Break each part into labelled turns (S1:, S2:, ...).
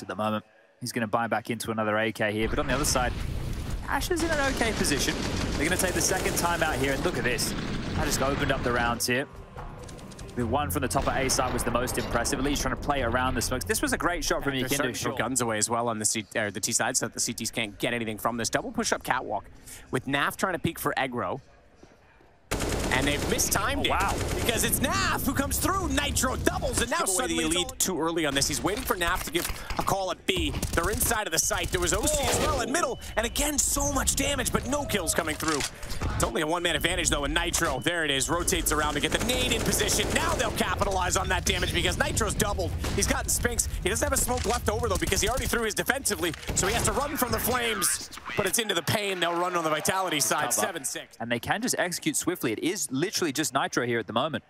S1: at the moment. He's going to buy back into another AK here, but on the other side, Ash is in an okay position. They're going to take the second timeout here, and look at this. I just opened up the rounds here. The one from the top of A side was the most impressive. At least trying to play around the smokes. This was a great shot from Yikindu.
S2: Throw guns away as well on the T side, so that the CTs can't get anything from this. Double push-up catwalk with Naf trying to peek for Egro. And they've mistimed it. Wow. Because it's Naf who comes through. Nitro doubles, and now suddenly lead too early on this. He's waiting for Naf to give a call at B. They're inside of the site. There was OC as well in middle. And again, so much damage, but no kills coming through. It's only a one-man advantage, though, and Nitro, there it is, rotates around to get the nade in position. Now they'll capitalize on that damage because Nitro's doubled. He's gotten Spinks. He doesn't have a smoke left over, though, because he already threw his defensively, so he has to run from the flames, but it's into the pain. They'll run on the Vitality side, 7-6.
S1: And they can just execute swiftly. It is literally just Nitro here at the moment.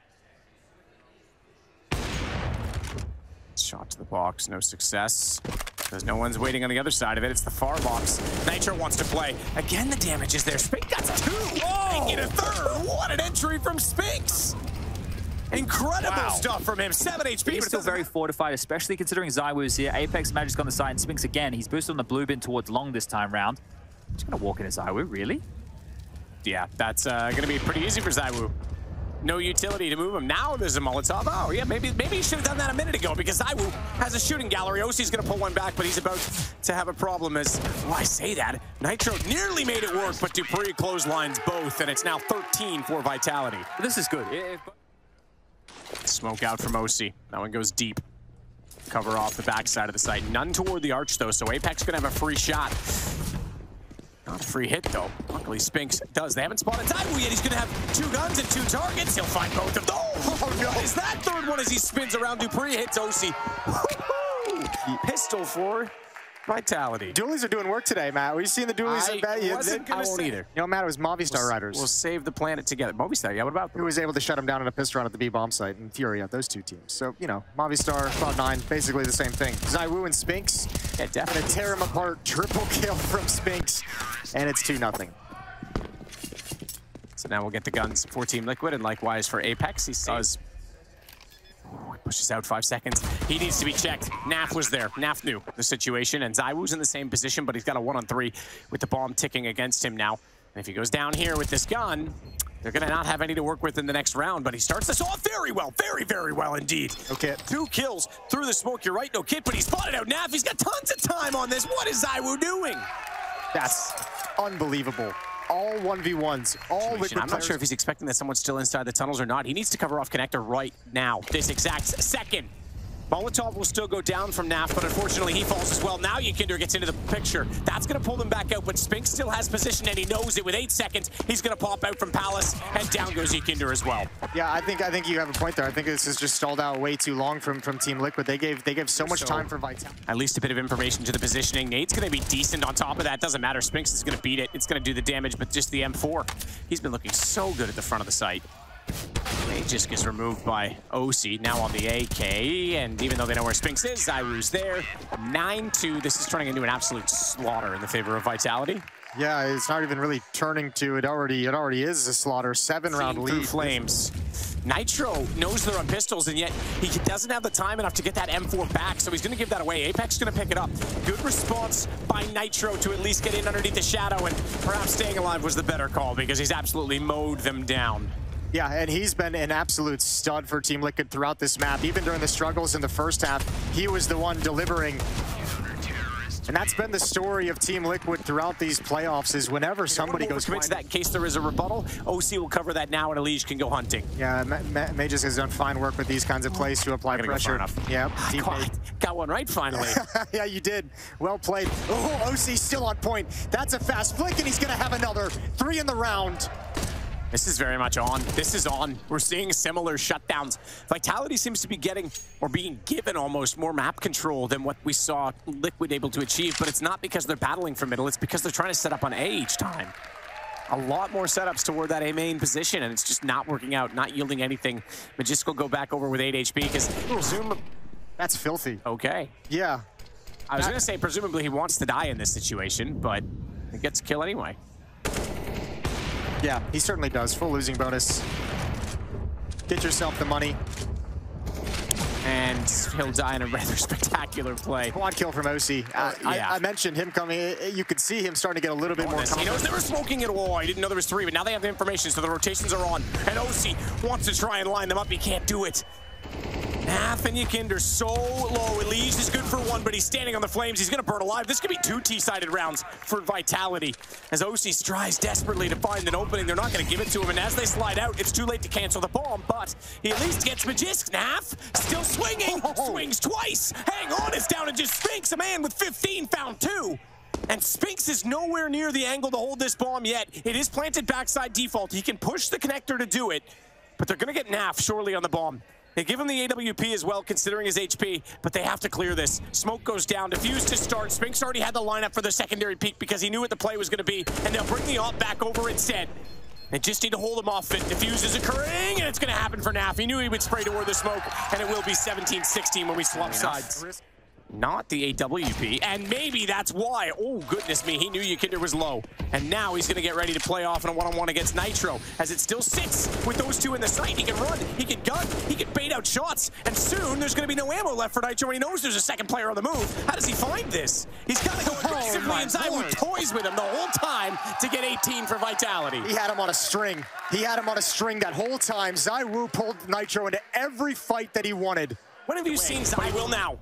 S2: Shot to the box, no success. Because no one's waiting on the other side of it. It's the far box. Nitro wants to play. Again, the damage is there. Spinks got 2. Oh! Making a 3rd. What an entry from Spinks. Incredible stuff from him. 7 HP.
S1: He's still very fortified, especially considering ZywOo's here. Apex Magic's on the side, and Spinks again. He's boosted on the blue bin towards long this time round. Just going to walk into ZywOo, really?
S2: Yeah, that's going to be pretty easy for ZywOo. No utility to move him. Now there's a Molotov. Oh, yeah, maybe he should have done that a minute ago because ZywOo has a shooting gallery. OC's going to pull one back, but he's about to have a problem as, well, I say that. Nitro nearly made it work, but dupreeh clotheslines both, and it's now 13 for Vitality.
S1: This is good.
S2: Smoke out from OC. That one goes deep. Cover off the backside of the site. None toward the arch, though, so Apex going to have a free shot. Not a free hit, though. Luckily, Spinks does. They haven't spotted ZywOo yet. He's going to have 2 guns and 2 targets. He'll find both of them. Oh, no. Is that 3rd one as he spins around? dupreeh hits OC. Pistol for Vitality.
S3: Dualies are doing work today, Matt. We've seen the Dualies.
S2: I won't either.
S3: You know, Matt, it was Movistar Riders.
S2: We'll save the planet together. Movistar, yeah, what about them?
S3: Who was able to shut him down in a pistol round at the B-bomb site and Fury at those 2 teams. So, you know, Movistar, Cloud9, basically the same thing. ZywOo and Spinks.
S2: Yeah, definitely.
S3: Gonna tear him apart. Triple kill from Spinks. And it's 2-0.
S2: So now we'll get the guns for Team Liquid, and likewise for Apex. He does. He pushes out 5 seconds. He needs to be checked. Naf was there. Naf knew the situation, and ZywOo's in the same position, but he's got a 1-on-3 with the bomb ticking against him now. And if he goes down here with this gun, they're going to not have any to work with in the next round, but he starts this off very well. Very, very well indeed.
S3: Okay.
S2: 2 kills through the smoke. You're right, no kit, but he spotted out Naf. He's got tons of time on this. What is ZywOo doing?
S3: That's unbelievable. All 1v1s, all Liquid
S2: I'm not sure if he's expecting that someone's still inside the tunnels or not. He needs to cover off connector right now, this exact second. Molotov will still go down from Naf, but unfortunately he falls as well. Now Yikindu gets into the picture. That's going to pull them back out, but Spinks still has position, and he knows it. With 8 seconds, he's going to pop out from Palace, and down goes Yikindu as well.
S3: Yeah, I think you have a point there. I think this is just stalled out way too long from Team Liquid. They gave so much time for Vitality.
S2: At least a bit of information to the positioning. Nate's going to be decent on top of that. Doesn't matter. Spinks is going to beat it. It's going to do the damage, but just the M4. He's been looking so good at the front of the site. Nate just gets removed by OC, now on the AK, and even though they know where Spinks is, ZywOo's there. 9-2, this is turning into an absolute slaughter in the favor of Vitality.
S3: Yeah, it's not even really turning to, it already is a slaughter. 7-round lead.
S2: Through flames. Nitro knows they're on pistols, and yet he doesn't have the time enough to get that M4 back, so he's going to give that away. Apex going to pick it up. Good response by Nitro to at least get in underneath the shadow, and perhaps staying alive was the better call because he's absolutely mowed them down.
S3: Yeah, and he's been an absolute stud for Team Liquid throughout this map. Even during the struggles in the first half, he was the one delivering. And that's been the story of Team Liquid throughout these playoffs, is whenever somebody goes
S2: commits that in case there is a rebuttal, OC will cover that now, and Elige can go hunting.
S3: Yeah, Mages has done fine work with these kinds of plays to apply pressure.
S2: Yeah, got one right finally.
S3: Yeah, you did. Well played. Oh, OC still on point. That's a fast flick, and he's going to have another 3 in the round.
S2: This is very much on. This is on. We're seeing similar shutdowns. Vitality seems to be getting, or being given almost, more map control than what we saw Liquid able to achieve, but it's not because they're battling for middle, it's because they're trying to set up on A each time. A lot more setups toward that A main position, and it's just not working out, not yielding anything. Magisk will go back over with 8 HP, because presumably...
S3: That's filthy.
S2: Okay.
S3: Yeah.
S2: I was going to say, presumably he wants to die in this situation, but he gets a kill anyway.
S3: Yeah, he certainly does. Full losing bonus. Get yourself the money.
S2: And he'll die in a rather spectacular play.
S3: Quad kill from OC.
S2: Yeah.
S3: I mentioned him coming. You could see him starting to get a little bit more confident.
S2: He knows they were smoking it. Oh, I didn't know there was 3, but now they have the information, so the rotations are on. And OC wants to try and line them up. He can't do it. Naf and Yekindar so low. Elige is good for 1, but he's standing on the flames. He's going to burn alive. This could be 2 T-sided rounds for Vitality. As OC strives desperately to find an opening, they're not going to give it to him. And as they slide out, it's too late to cancel the bomb, but he at least gets Magisk. Naf still swinging. Swings twice. Hang on, it's down to just Spinks. A man with 15 found 2. And Spinks is nowhere near the angle to hold this bomb yet. It is planted backside default. He can push the connector to do it, but they're going to get Naf surely on the bomb. They give him the AWP as well, considering his HP, but they have to clear this. Smoke goes down, defuse to start. Spinks already had the lineup for the secondary peek because he knew what the play was going to be, and they'll bring the AWP back over instead. They just need to hold him off it. Defuse is occurring, and it's going to happen for Naf. He knew he would spray toward the smoke, and it will be 17-16 when we swap sides. Not the AWP, and maybe that's why. Oh, goodness me, he knew Yekindar was low. And now he's going to get ready to play off in a one-on-one against Nitro, as it still sits with those 2 in the site. He can run, he can gun, he can bait out shots, and soon there's going to be no ammo left for Nitro, and he knows there's a second player on the move. How does he find this? He's got to go aggressively, and ZywOo toys with him the whole time to get 18 for Vitality.
S3: He had him on a string. He had him on a string that whole time. ZywOo pulled Nitro into every fight that he wanted.
S2: When have you seen ZywOo now?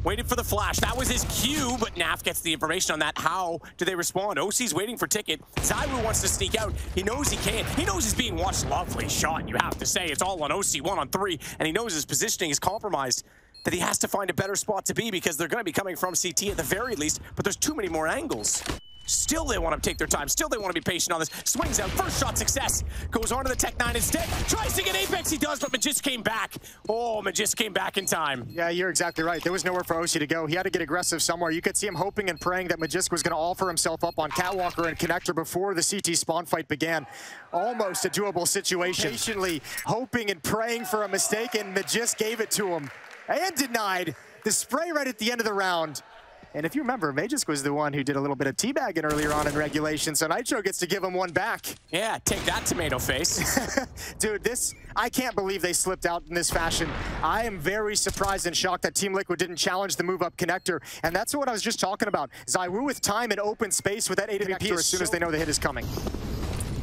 S2: Waited for the flash. That was his cue, but Naf gets the information on that. How do they respond? OC's waiting for Ticket. ZywOo wants to sneak out. He knows he can. He knows he's being watched. Lovely shot, you have to say. It's all on OC, 1-on-3, and he knows his positioning is compromised, that he has to find a better spot to be because they're going to be coming from CT at the very least, but there's too many more angles. Still they want to take their time. Still they want to be patient on this. Swings out. First shot success. Goes on to the Tech-9 instead. Tries to get Apex. He does, but Magisk came back. Oh, Magisk came back in time.
S3: Yeah, you're exactly right. There was nowhere for OC to go. He had to get aggressive somewhere. You could see him hoping and praying that Magisk was going to offer himself up on Catwalker and Connector before the CT spawn fight began. Almost a doable situation. Patiently hoping and praying for a mistake, and Magisk gave it to him. And denied the spray right at the end of the round. And if you remember, Magisk was the one who did a little bit of teabagging earlier on in regulation, so Nitro gets to give him one back.
S2: Yeah, take that, tomato face.
S3: Dude, I can't believe they slipped out in this fashion. I am very surprised and shocked that Team Liquid didn't challenge the move-up connector, and that's what I was just talking about. ZywOo with time and open space with that AWP as soon as they know the hit is coming.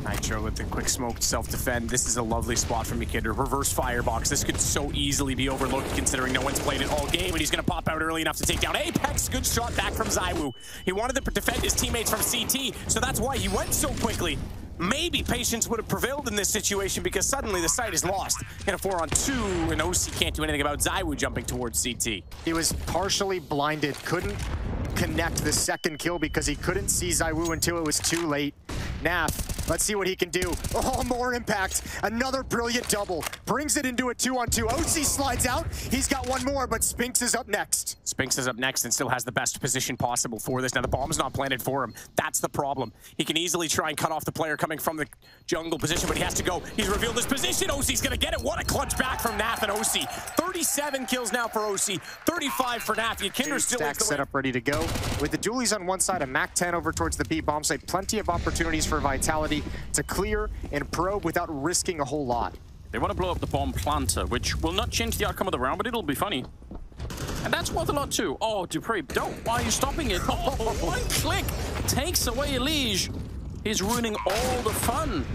S2: Nitro with the quick smoke self-defend. This is a lovely spot from Yekindar. Reverse firebox. This could so easily be overlooked considering no one's played it all game, but he's going to pop out early enough to take down Apex. Good shot back from ZywOo. He wanted to defend his teammates from CT, so that's why he went so quickly. Maybe patience would have prevailed in this situation because suddenly the site is lost. In a 4-on-2, and OC can't do anything about ZywOo jumping towards CT.
S3: He was partially blinded, couldn't connect the second kill because he couldn't see ZywOo until it was too late. Naf, let's see what he can do. Oh, more impact. Another brilliant double. Brings it into a 2-on-2. OC slides out. He's got one more, but Spinks is up next.
S2: Spinks is up next and still has the best position possible for this. Now, the bomb's not planted for him. That's the problem. He can easily try and cut off the player coming from the jungle position, but he has to go. He's revealed his position. OC's going to get it. What a clutch back from Naf and OC. 37 kills now for OC. 35 for Naf. Yekindar still
S3: stack set up ready to go. With the dualies on one side, a MAC-10 over towards the B bomb site. Plenty of opportunities for Vitality to clear and probe without risking a whole lot.
S4: They want to blow up the bomb planter, which will not change the outcome of the round, but it'll be funny. And that's worth a lot too. Oh, dupreeh, don't. Why are you stopping it? Oh, one click takes away Elige. He's ruining all the fun.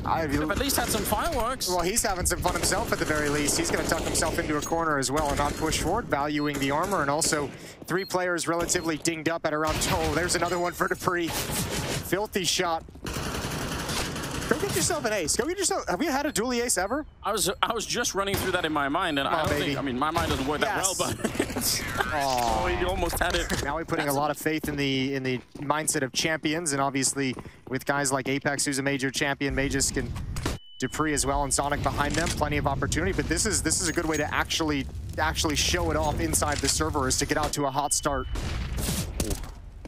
S4: Could have at least had some fireworks.
S3: Well, he's having some fun himself at the very least. He's going to tuck himself into a corner as well and not push forward, valuing the armor. And also, 3 players relatively dinged up at around... Oh, there's another one for dupreeh. Filthy shot. Go get yourself an ace. Go get yourself... Have we had a dually ace ever?
S4: I was just running through that in my mind, and I don't think... I mean, my mind doesn't work that well, but... Oh, he almost had it.
S3: Now we're putting a lot of faith in the mindset of champions, and obviously with guys like Apex, who's a major champion, Magisk and dupreeh as well, and Sonic behind them, plenty of opportunity. But this is a good way to actually show it off inside the server, is to get out to a hot start.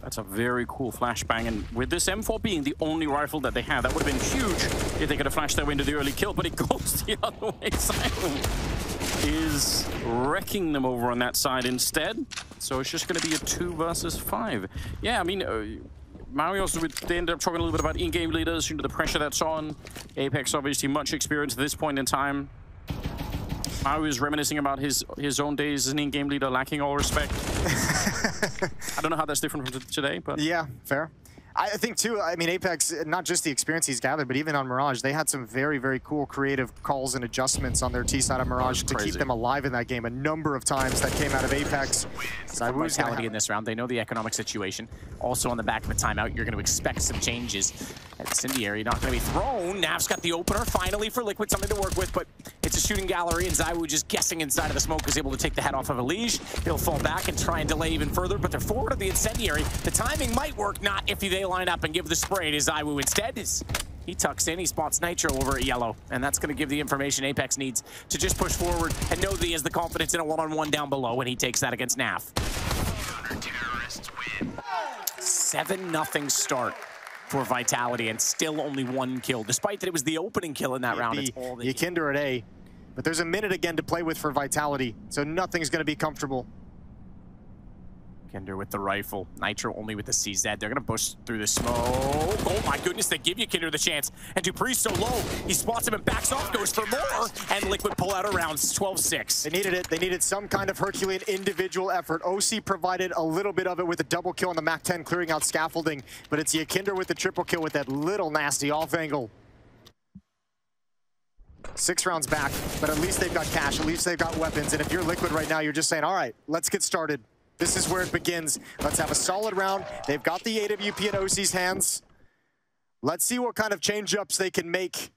S4: That's a very cool flashbang, and with this M4 being the only rifle that they have, that would have been huge if they could have flashed their way into the early kill, but it goes the other way. ZywOo is wrecking them over on that side instead. So it's just going to be a 2 versus 5. Yeah, I mean, Mario's, they ended up talking a little bit about in-game leaders, the pressure that's on. Apex, obviously, much experience at this point in time. Maui is reminiscing about his own days as an in-game leader, lacking all respect. I don't know how that's different from today, but...
S3: Yeah, fair. I think, too, I mean, Apex, not just the experience he's gathered, but even on Mirage, they had some very, very cool creative calls and adjustments on their T side of Mirage to keep them alive in that game a number of times that came out of Apex.
S2: Vitality in this round. They know the economic situation. Also on the back of a timeout, you're going to expect some changes. Incendiary not going to be thrown. Naf's got the opener finally for Liquid, something to work with, but it's a shooting gallery, and ZywOo just guessing inside of the smoke is able to take the head off of Elige. He'll fall back and try and delay even further, but they're forward of the Incendiary. The timing might work, not if they line up and give the spray to ZywOo instead. He tucks in, he spots Nitro over at yellow, and that's going to give the information Apex needs to just push forward and know that he has the confidence in a one-on-one down below when he takes that against Naf. 7-0 start for Vitality, and still only 1 kill, despite that it was the opening kill in that round. It's all
S3: Yikinder at A, but there's a minute again to play with for Vitality, so nothing's going to be comfortable.
S2: Yikinder with the rifle, Nitro only with the CZ. They're going to push through the smoke. Oh my goodness, they give Yikinder the chance. And dupree's so low, he spots him and backs off, goes for more, and Liquid pull out around 12-6.
S3: They needed it. They needed some kind of Herculean individual effort. OC provided a little bit of it with a double kill on the MAC-10, clearing out scaffolding, but it's Yikinder with the triple kill with that little nasty off angle. 6 rounds back, but at least they've got cash, at least they've got weapons, and if you're Liquid right now, you're just saying, all right, let's get started. This is where it begins. Let's have a solid round. They've got the AWP in OC's hands. Let's see what kind of change-ups they can make